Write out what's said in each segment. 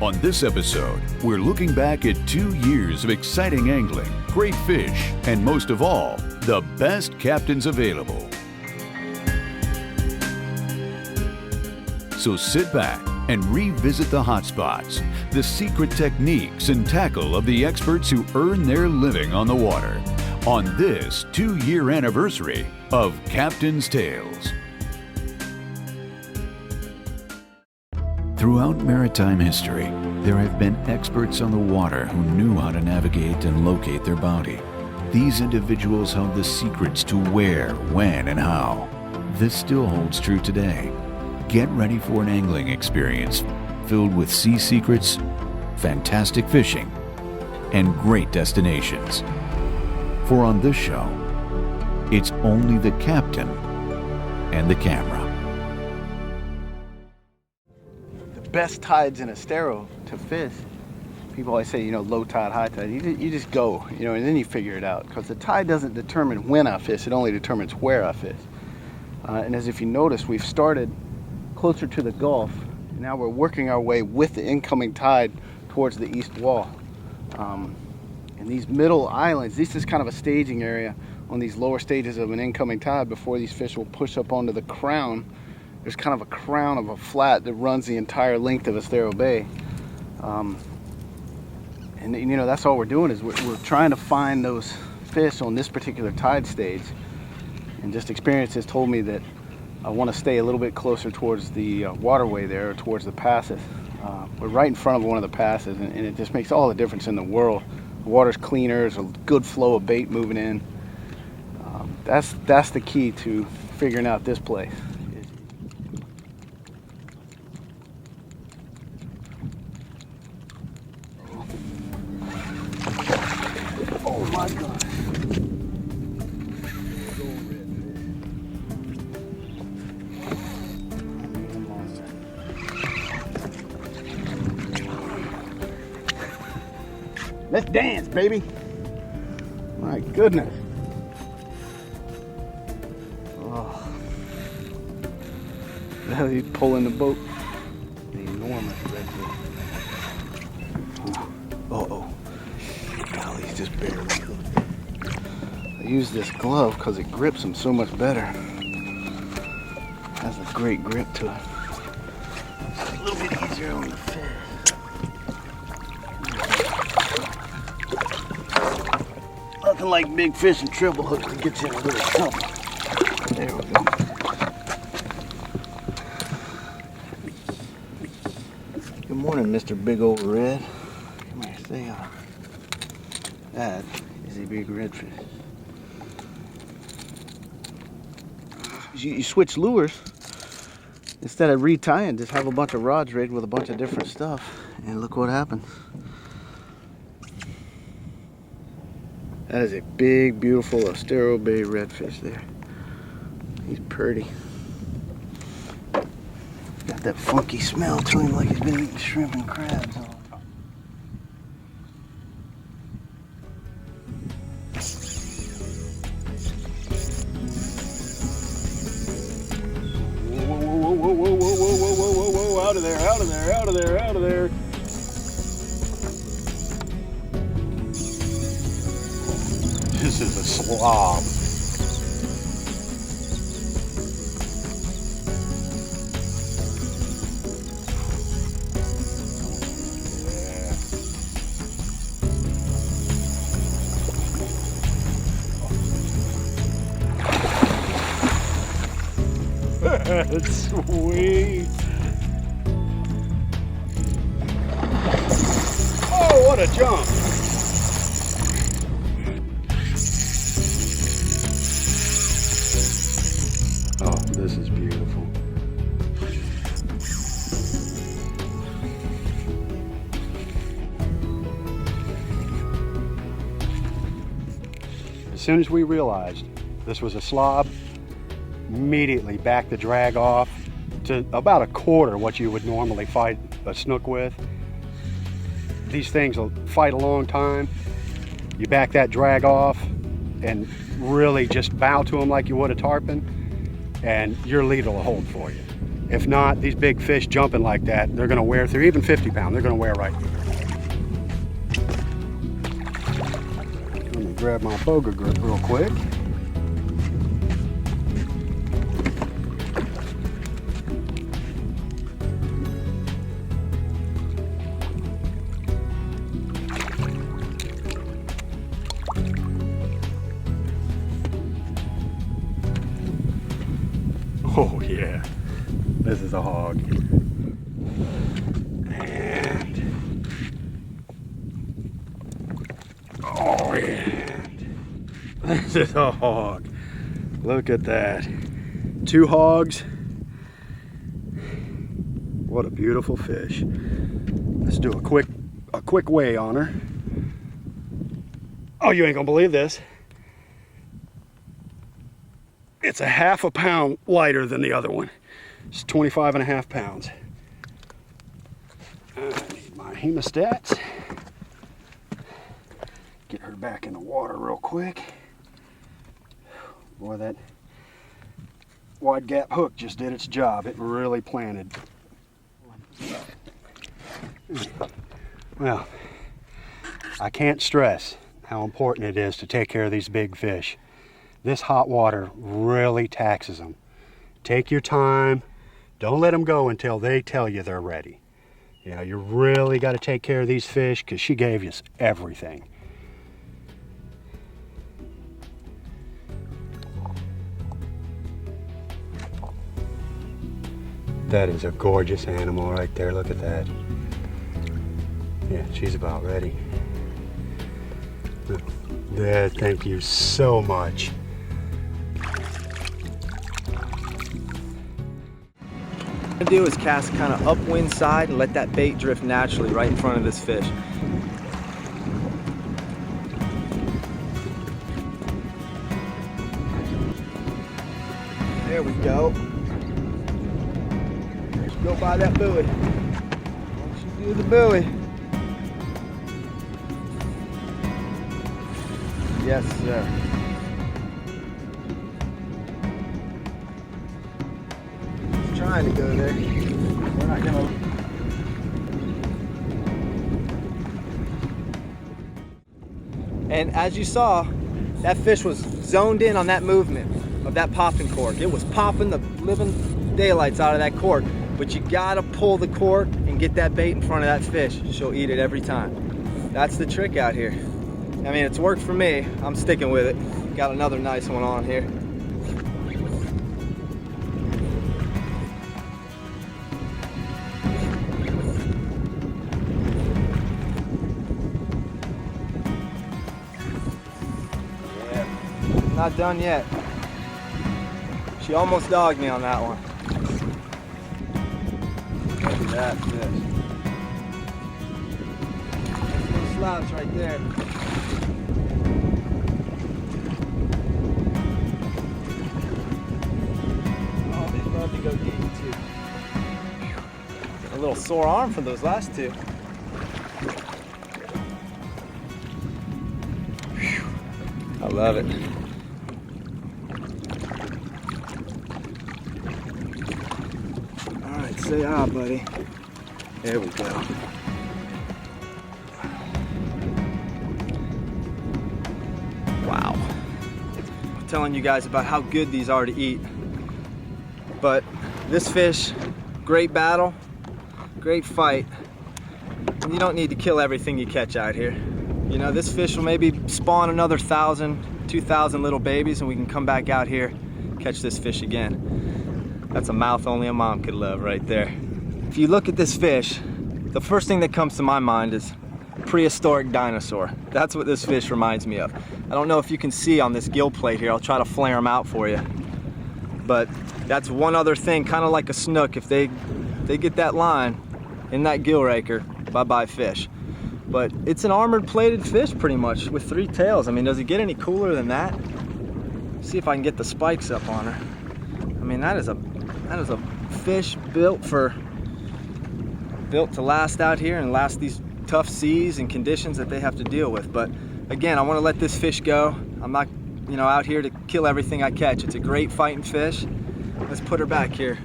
On this episode, we're looking back at 2 years of exciting angling, great fish, and most of all, the best captains available. So sit back and revisit the hotspots, the secret techniques and tackle of the experts who earn their living on the water on this 2-year anniversary of Captain's Tales. Throughout maritime history, there have been experts on the water who knew how to navigate and locate their bounty. These individuals held the secrets to where, when, and how. This still holds true today. Get ready for an angling experience filled with sea secrets, fantastic fishing, and great destinations. For on this show, it's only the captain and the camera. Best tides in Estero to fish. People always say, low tide, high tide. You just go, and then you figure it out. Because the tide doesn't determine when I fish, it only determines where I fish. And as if you notice, we've started closer to the Gulf. And now we're working our way with the incoming tide towards the east wall. And these middle islands, this is kind of a staging area on these lower stages of an incoming tide before these fish will push up onto the crown. There's kind of a crown of a flat that runs the entire length of Estero Bay. And that's all we're doing is we're trying to find those fish on this particular tide stage. And just experience has told me that I want to stay a little bit closer towards the waterway there, or towards the passes. We're right in front of one of the passes, and it just makes all the difference in the world. The water's cleaner, there's a good flow of bait moving in. That's the key to figuring out this place. Oh my God. Let's dance, baby. My goodness. Oh. Now he's pulling the boat. The enormous redfish. Uh-oh. Well, he's just barely hooked. I use this glove because it grips him so much better. Has a great grip to it. It's a little bit easier on the fish. Nothing like big fish and triple hooks to get you in a little trouble. There we go. Good morning, Mr. Big Old Red. Come here, stay on. That is a big redfish. You switch lures. Instead of retying, just have a bunch of rods rigged with a bunch of different stuff. And look what happens. That is a big, beautiful Estero Bay redfish there. He's pretty. Got that funky smell to him, like he's been eating shrimp and crabs. Whoa, out of there, out of there, out of there, out of there. This is a slob. Yeah. That's sweet. Oh, what a jump. This is beautiful. As soon as we realized this was a slob, immediately backed the drag off to about a quarter what you would normally fight a snook with. These things will fight a long time. You back that drag off and really just bow to them like you would a tarpon, and your lead will hold for you. If not, these big fish jumping like that, they're gonna wear through, even 50 pound, they're gonna wear right through. Let me grab my boga grip real quick. Oh yeah, this is a hog. And, oh yeah, this is a hog. Look at that. 2 hogs. What a beautiful fish. Let's do a quick weigh on her. Oh, you ain't gonna believe this. It's a half a pound lighter than the other one. It's 25.5 pounds. I need my hemostats. Get her back in the water real quick. Boy, that wide gap hook just did its job. It really planted. Well, I can't stress how important it is to take care of these big fish. This hot water really taxes them. Take your time. Don't let them go until they tell you they're ready. You know, you really got to take care of these fish because she gave us everything. That is a gorgeous animal right there. Look at that. Yeah, she's about ready. Dad, thank you so much. What I'm gonna do is cast kind of upwind side and let that bait drift naturally right in front of this fish. There we go. Let's go by that buoy. Once you do the buoy. Yes, sir. Trying to go there. We're not gonna. And as you saw, that fish was zoned in on that movement of that popping cork. It was popping the living daylights out of that cork. But you gotta pull the cork and get that bait in front of that fish. She'll eat it every time. That's the trick out here. I mean, it's worked for me. I'm sticking with it. Got another nice one on here. Not done yet. She almost dogged me on that one. Look at that fish. Nice little slouch right there. Oh, they love to go deep too. A little sore arm for those last two. I love it. Say ah, buddy. There we go. Wow. I'm telling you guys about how good these are to eat. But this fish, great battle, great fight. And you don't need to kill everything you catch out here. You know, this fish will maybe spawn another 1,000, 2,000 little babies and we can come back out here, catch this fish again. That's a mouth only a mom could love right there. If you look at this fish, the first thing that comes to my mind is prehistoric dinosaur. That's what this fish reminds me of. I don't know if you can see on this gill plate here. I'll try to flare them out for you. But that's one other thing, kind of like a snook. If they get that line in that gill raker, bye-bye fish. But it's an armored plated fish pretty much with 3 tails. I mean, does it get any cooler than that? See if I can get the spikes up on her. I mean, that is a fish built to last out here and last these tough seas and conditions that they have to deal with. But again, I want to let this fish go. I'm not, you know, out here to kill everything I catch. It's a great fighting fish. Let's put her back here.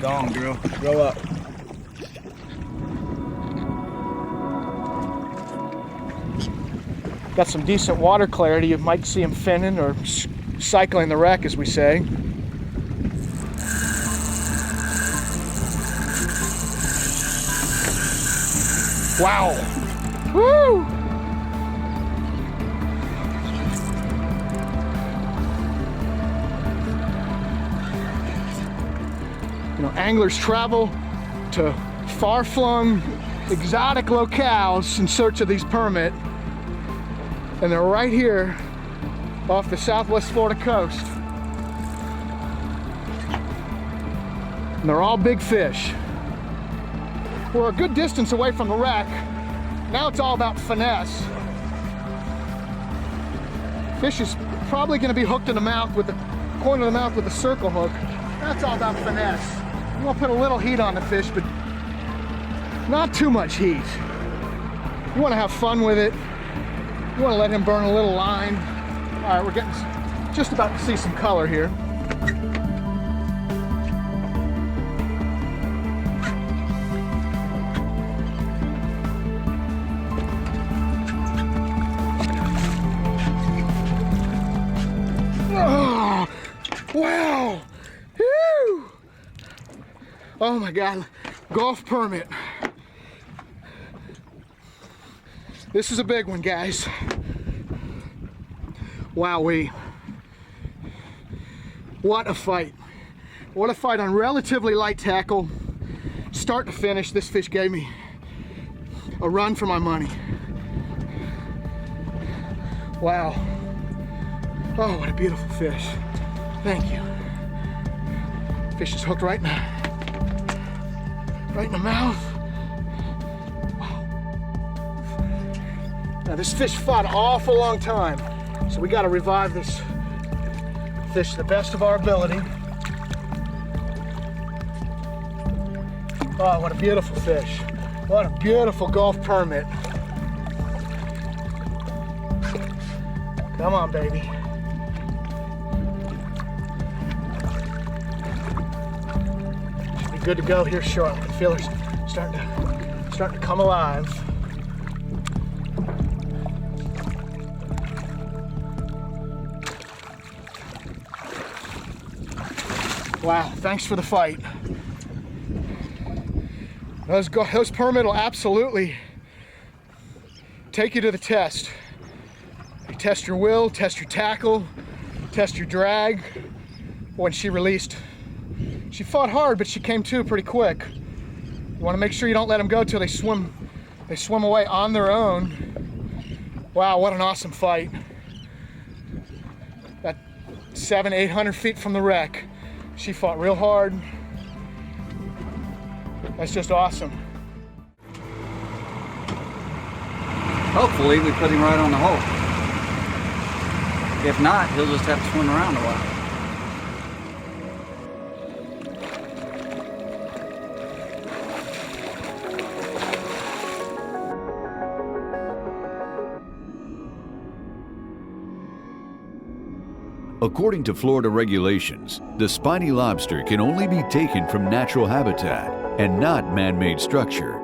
Dong, Drew. Grow up. Got some decent water clarity. You might see him finning or cycling the wreck, as we say. Wow. Woo! You know, anglers travel to far-flung, exotic locales in search of these permit, and they're right here off the southwest Florida coast. And they're all big fish. We're a good distance away from the wreck. Now it's all about finesse. Fish is probably going to be hooked in the mouth with the corner of the mouth with a circle hook. That's all about finesse. You want to put a little heat on the fish, but not too much heat. You want to have fun with it. You want to let him burn a little line. All right, we're getting just about to see some color here. Oh, wow. Whew. Oh my God, golf permit. This is a big one, guys. Wowee. What a fight. What a fight on relatively light tackle. Start to finish, this fish gave me a run for my money. Wow. Oh, what a beautiful fish. Thank you. Fish is hooked right now. Right in the mouth. Now this fish fought an awful long time, so we got to revive this fish to the best of our ability. Oh, what a beautiful fish. What a beautiful golf permit. Come on, baby. Should be good to go here shortly. The feeler's starting to come alive. Wow, thanks for the fight. Those permit will absolutely take you to the test. They test your will, test your tackle, test your drag. When she released, she fought hard, but she came to pretty quick. You want to make sure you don't let them go till they swim away on their own. Wow, what an awesome fight. About 700-800 feet from the wreck. She fought real hard. That's just awesome. Hopefully we put him right on the hole. If not, he'll just have to swim around a while. According to Florida regulations, the spiny lobster can only be taken from natural habitat and not man-made structure.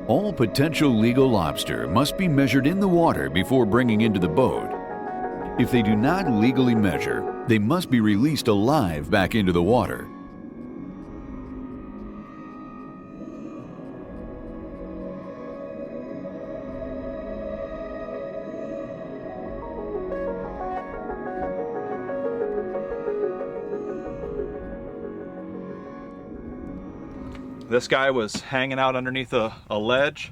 All potential legal lobster must be measured in the water before bringing into the boat. If they do not legally measure, they must be released alive back into the water. This guy was hanging out underneath a ledge.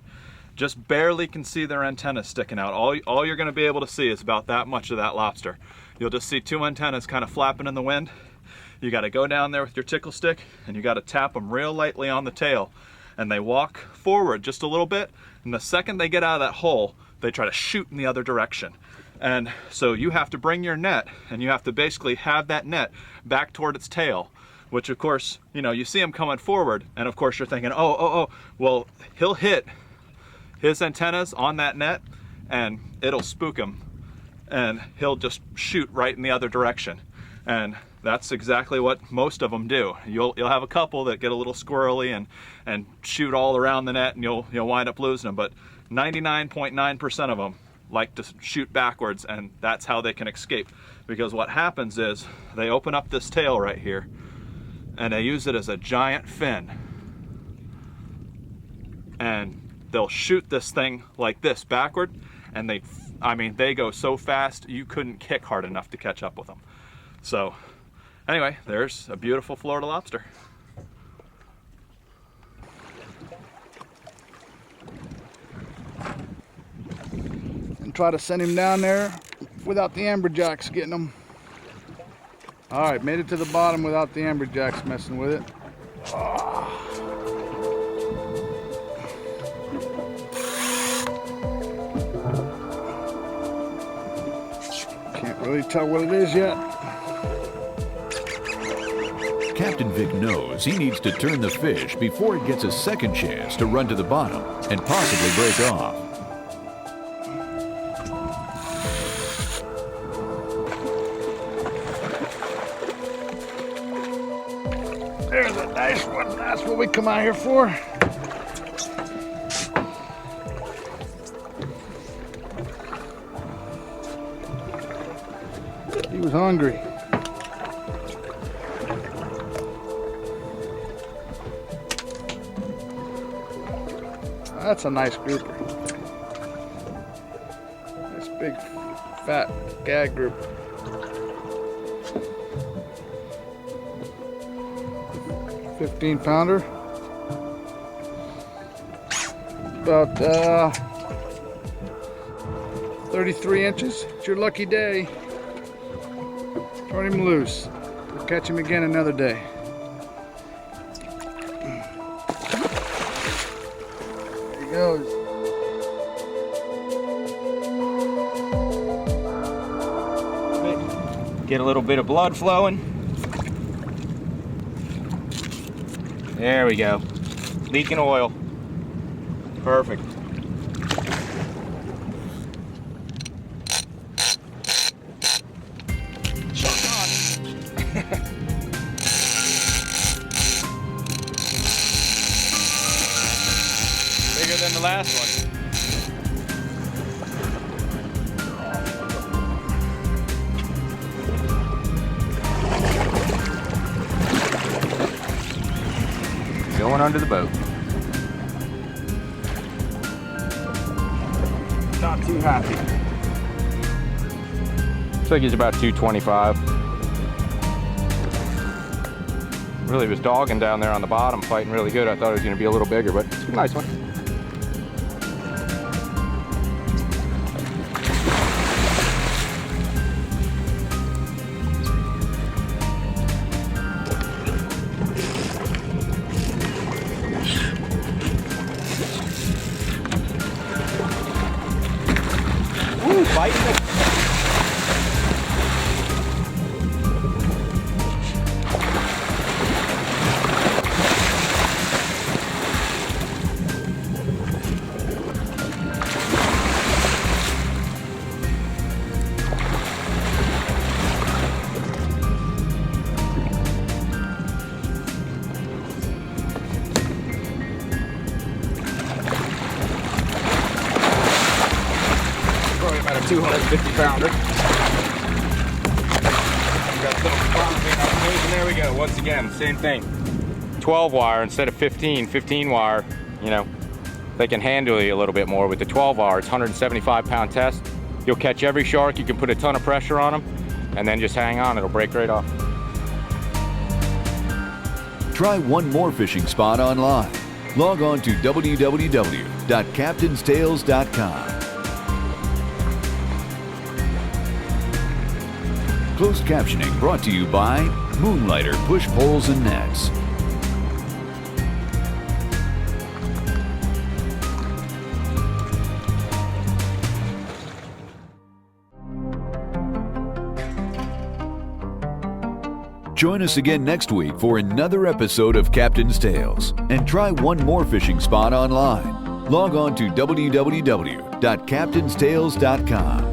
Just barely can see their antennas sticking out. All you're gonna be able to see is about that much of that lobster. You'll just see two antennas kind of flapping in the wind. You gotta go down there with your tickle stick and you gotta tap them real lightly on the tail. And they walk forward just a little bit, and the second they get out of that hole, they try to shoot in the other direction. And so you have to bring your net, and you have to basically have that net back toward its tail. which of course, you know, you see him coming forward, and of course you're thinking, oh, well, he'll hit his antennas on that net and it'll spook him and he'll just shoot right in the other direction. And that's exactly what most of them do. You'll have a couple that get a little squirrely and shoot all around the net, and you'll wind up losing them, but 99.9% of them like to shoot backwards, and that's how they can escape. Because what happens is they open up this tail right here and they use it as a giant fin, and they'll shoot this thing like this backward, and they go so fast you couldn't kick hard enough to catch up with them. So anyway, there's a beautiful Florida lobster. And try to send him down there without the amberjacks getting him. All right, made it to the bottom without the amberjacks messing with it. Can't really tell what it is yet. Captain Vic knows he needs to turn the fish before it gets a second chance to run to the bottom and possibly break off. There's a nice one. That's what we come out here for. He was hungry. That's a nice grouper. Nice big fat gag group. $15-pounder. About 33 inches. It's your lucky day. Turn him loose. We'll catch him again another day. There he goes. Get a little bit of blood flowing. There we go. Leaking oil. Perfect. Bigger than the last one. Going under the boat. Not too happy. Looks like he's about 225. Really was dogging down there on the bottom, fighting really good. I thought it was going to be a little bigger, but it's a nice one. Ooh, fighting it. Probably about a 250-pounder. And there we go. Once again, same thing. 12 wire instead of 15. 15 wire, you know, they can handle you a little bit more. With the 12 wire, it's 175-pound test. You'll catch every shark. You can put a ton of pressure on them, and then just hang on. It'll break right off. Try one more fishing spot online. Log on to www.captainstales.com. Closed captioning brought to you by Moonlighter Push Poles and Nets. Join us again next week for another episode of Captain's Tales, and try one more fishing spot online. Log on to www.captainstales.com.